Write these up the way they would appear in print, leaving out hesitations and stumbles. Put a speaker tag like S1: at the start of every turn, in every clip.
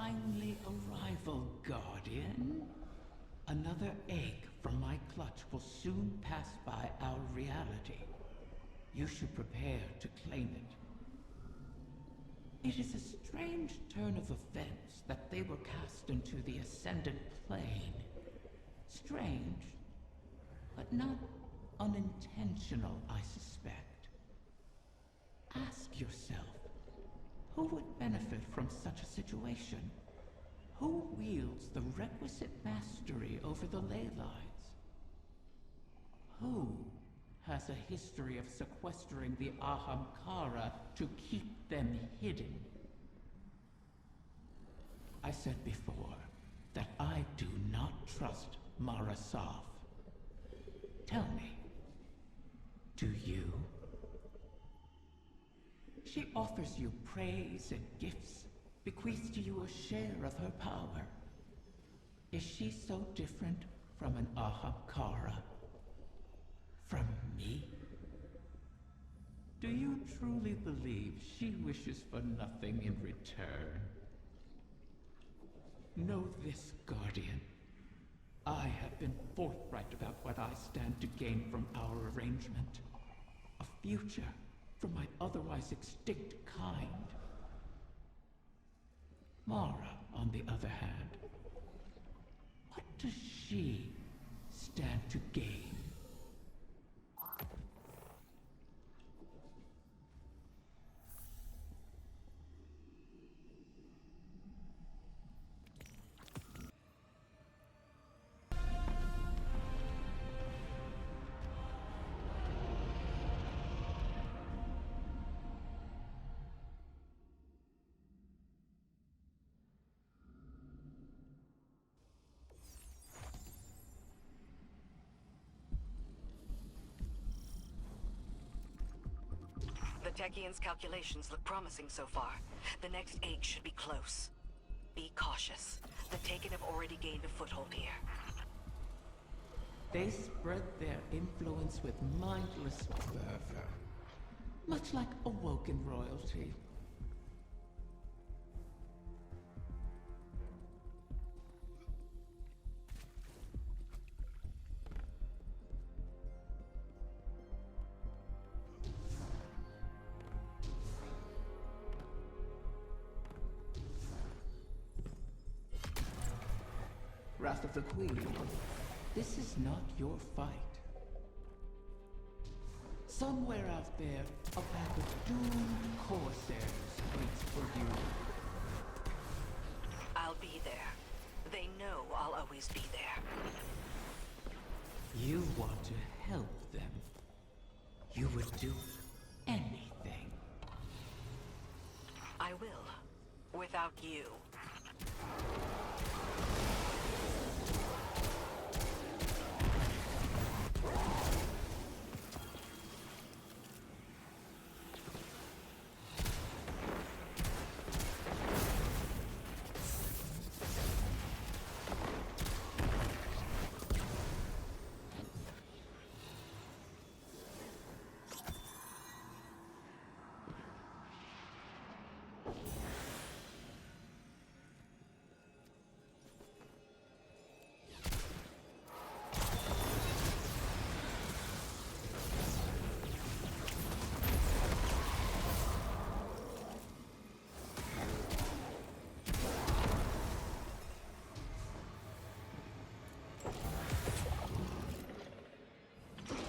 S1: timely arrival, Guardian. Another egg from my clutch will soon pass by our reality. You should prepare to claim it. It is a strange turn of events that they were cast into the Ascendant Plane. Strange, but not unintentional, I suspect. Ask yourself, who would benefit from such a situation? Who wields the requisite mastery over the ley lines? Who has a history of sequestering the Ahamkara to keep them hidden? I said before that I do not trust Mara Saf. Tell me, do you? She offers you praise and gifts, bequeaths to you a share of her power. Is she so different from an Ahamkara? From me? Do you truly believe she wishes for nothing in return? Know this, Guardian. I have been forthright about what I stand to gain from our arrangement. A future for my otherwise extinct kind. Mara, on the other hand, what does she stand to gain?
S2: The Techian's calculations look promising so far. The next egg should be close. Be cautious. The Taken have already gained a foothold here.
S1: They spread their influence with mindless fervor, much like awoken royalty. Wrath of the Queen, this is not your fight. Somewhere out there, a pack of doomed corsairs waits for you.
S2: I'll be there. They know I'll always be there.
S1: You want to help them. You would do anything.
S2: I will. Without you.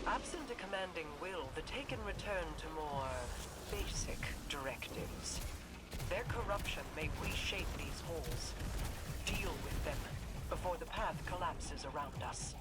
S2: Absent a commanding will, the Taken return to more basic directives. Their corruption may reshape these holes. Deal with them before the path collapses around us.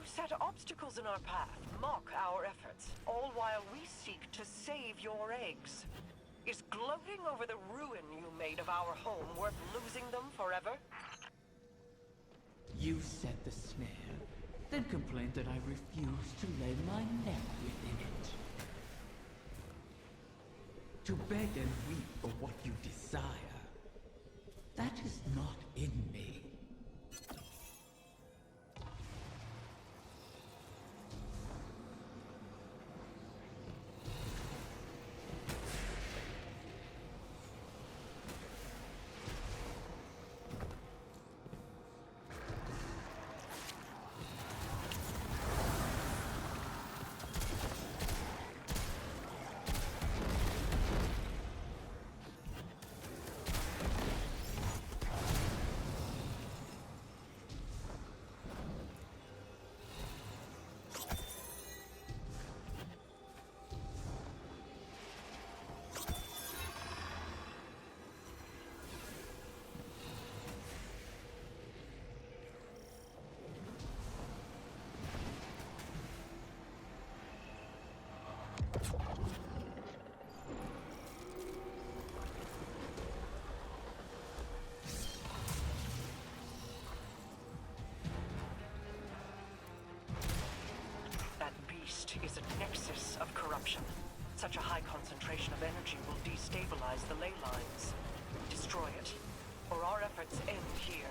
S2: set obstacles in our path, mock our efforts, all while we seek to save your eggs. Is gloating over the ruin you made of our home worth losing them forever?
S1: You set the snare, then complained that I refused to lay my neck within it. To beg and weep for what you desire, that is not in me.
S2: Is a nexus of corruption. Such a high concentration of energy will destabilize the ley lines. Destroy it, or our efforts end here.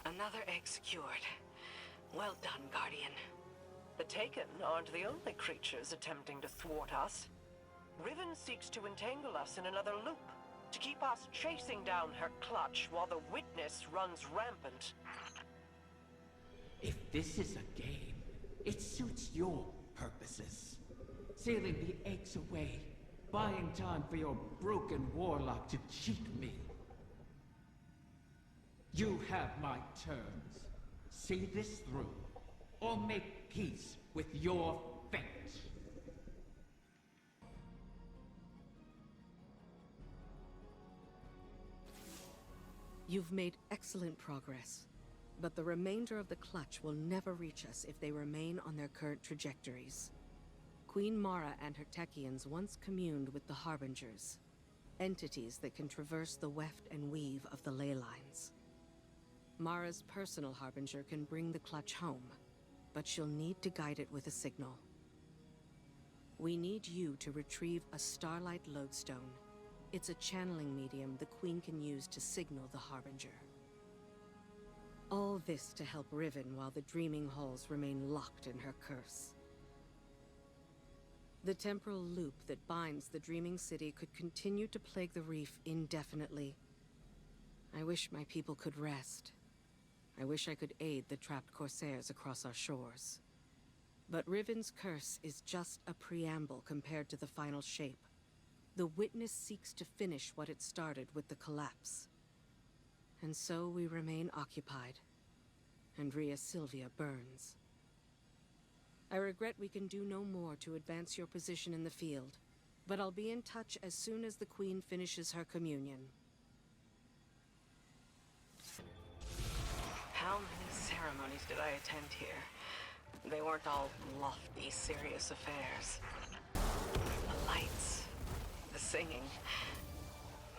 S2: Another egg secured. Well done, Guardian. The Taken aren't the only creatures attempting to thwart us. Riven seeks to entangle us in another loop, to keep us chasing down her clutch while the Witness runs rampant.
S1: If this is a game, it suits your purposes. Sealing the eggs away, buying time for your broken warlock to cheat me. You have my terms. See this through, or make peace with your fate.
S3: You've made excellent progress, but the remainder of the clutch will never reach us if they remain on their current trajectories. Queen Mara and her Techians once communed with the Harbingers, entities that can traverse the weft and weave of the ley lines. Mara's personal Harbinger can bring the clutch home, but she'll need to guide it with a signal. We need you to retrieve a Starlight Lodestone. It's a channeling medium the Queen can use to signal the Harbinger. All this to help Riven while the Dreaming Halls remain locked in her curse. The temporal loop that binds the Dreaming City could continue to plague the reef indefinitely. I wish my people could rest. I wish I could aid the trapped Corsairs across our shores. But Riven's curse is just a preamble compared to the final shape. The Witness seeks to finish what it started with the collapse. And so we remain occupied. And Rhea Sylvia burns. I regret we can do no more to advance your position in the field, but I'll be in touch as soon as the Queen finishes her communion.
S4: How many ceremonies did I attend here? They weren't all lofty, serious affairs. The lights, the singing.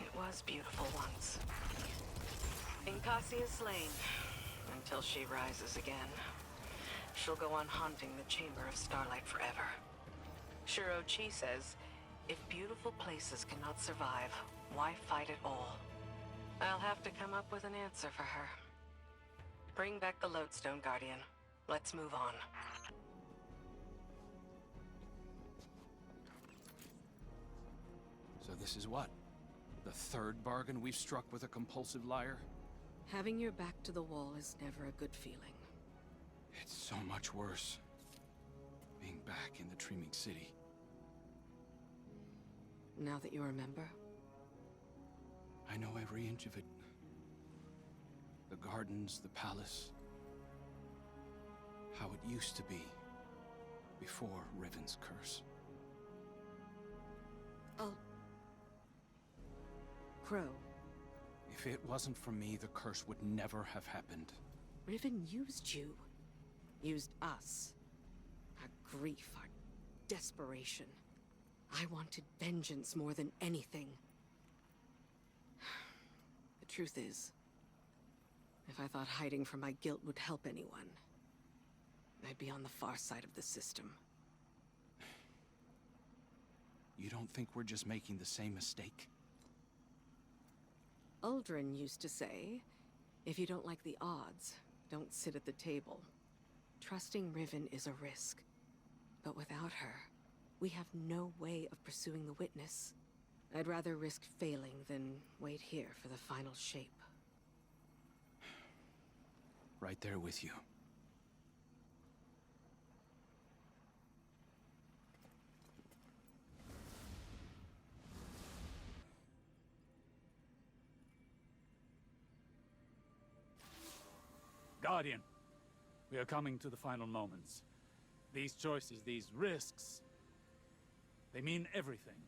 S4: It was beautiful once. Inkasi is slain. Until she rises again. She'll go on haunting the Chamber of Starlight forever. Shiro-chi says, if beautiful places cannot survive, why fight at all? I'll have to come up with an answer for her. Bring back the Lodestone Guardian. Let's move on.
S5: So this is what? The third bargain we've struck with a compulsive liar?
S3: Having your back to the wall is never a good feeling.
S5: It's so much worse. Being back in the Dreaming City.
S3: Now that you remember?
S5: I know every inch of it. The gardens, the palace. How it used to be. Before Riven's curse.
S3: Oh. Crow.
S5: If it wasn't for me, the curse would never have happened.
S3: Riven used you. Used us. Our grief, our desperation. I wanted vengeance more than anything. The truth is, if I thought hiding from my guilt would help anyone, I'd be on the far side of the system.
S5: You don't think we're just making the same mistake?
S3: Uldren used to say, if you don't like the odds, don't sit at the table. Trusting Riven is a risk. But without her, we have no way of pursuing the witness. I'd rather risk failing than wait here for the final shape.
S5: Right there with you.
S6: Guardian, we are coming to the final moments. These choices, these risks, they mean everything.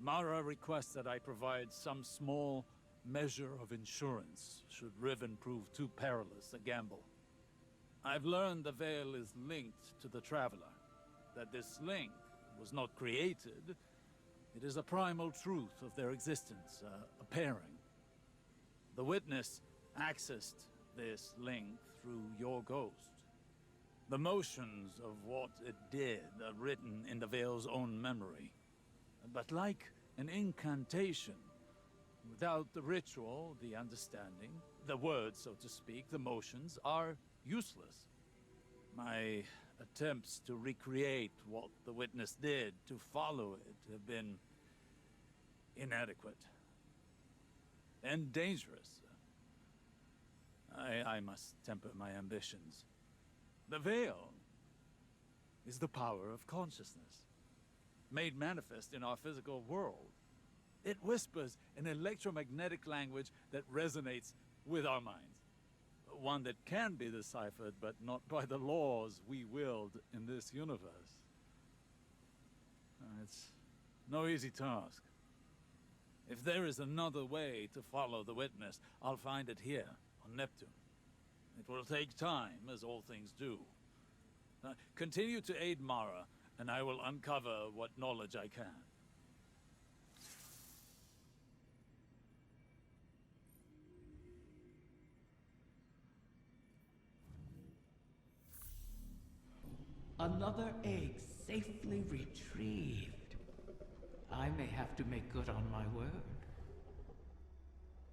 S6: Mara requests that I provide some small measure of insurance, should Riven prove too perilous a gamble. I've learned the Veil is linked to the Traveler, that this link was not created. It is a primal truth of their existence, a pairing. The Witness accessed this link through your ghost. The motions of what it did are written in the Veil's own memory. But like an incantation, without the ritual, the understanding, the words, so to speak, the motions, are useless. My attempts to recreate what the Witness did, to follow it, have been inadequate. And dangerous. I must temper my ambitions. The Veil is the power of consciousness, made manifest in our physical world. It whispers an electromagnetic language that resonates with our minds. One that can be deciphered, but not by the laws we wield in this universe. It's no easy task. If there is another way to follow the Witness, I'll find it here on Neptune. It will take time, as all things do. Continue to aid Mara, and I will uncover what knowledge I can.
S1: Another egg safely retrieved. I may have to make good on my word.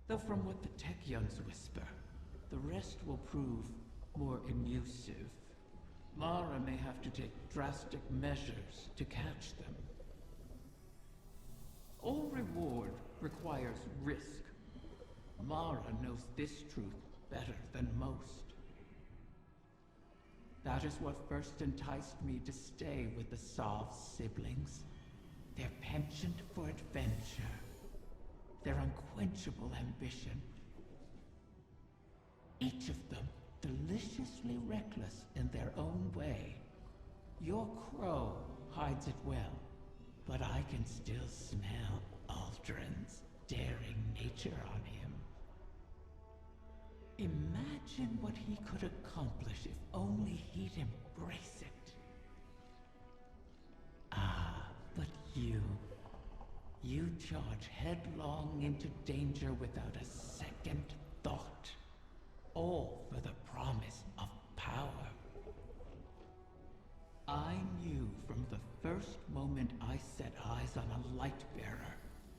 S1: Though from what the Techyons whisper, the rest will prove more elusive. Mara may have to take drastic measures to catch them. All reward requires risk. Mara knows this truth better than most. That is what first enticed me to stay with the Sov siblings. Their penchant for adventure. Their unquenchable ambition. Each of them deliciously reckless in their own way. Your crow hides it well, but I can still smell Uldren's daring nature on him. Imagine what he could accomplish if only he'd embrace it. Ah, but you charge headlong into danger without a second thought. all for the promise of power. I knew from the first moment I set eyes on a light bearer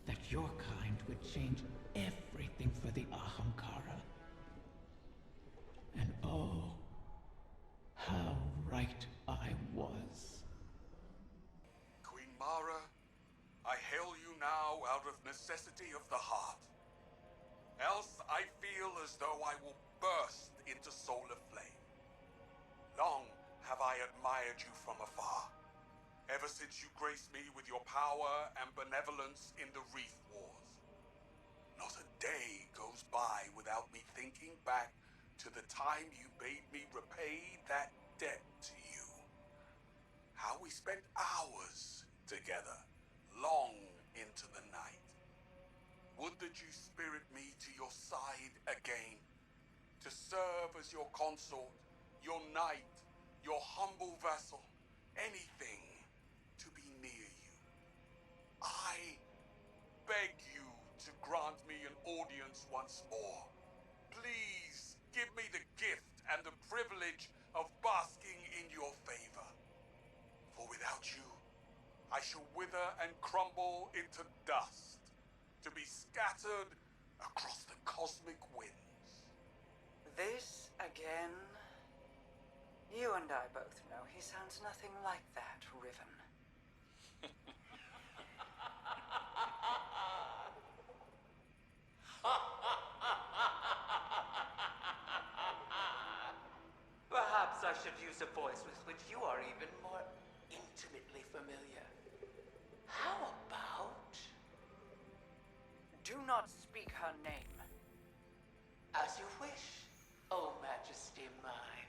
S1: that your kind would change everything for the Ahamkara. And oh, how right I was.
S7: Queen Mara, I hail you now out of necessity of the heart. Else I feel as though I will burst into solar flame. Long have I admired you from afar, ever since you graced me with your power and benevolence in the Reef Wars. Not a day goes by without me thinking back to the time you bade me repay that debt to you. How we spent hours together, long into the night. Would that you spirit me to your side again, to serve as your consort, your knight, your humble vessel, anything to be near you. I beg you to grant me an audience once more. Please give me the gift and the privilege of basking in your favor. For without you, I shall wither and crumble into dust, to be scattered across the cosmic winds.
S2: This again? You and I both know he sounds nothing like that, Riven. Perhaps I should use a voice with which you are even more intimately familiar. How about... Do not speak her name. As you wish, O Majesty mine.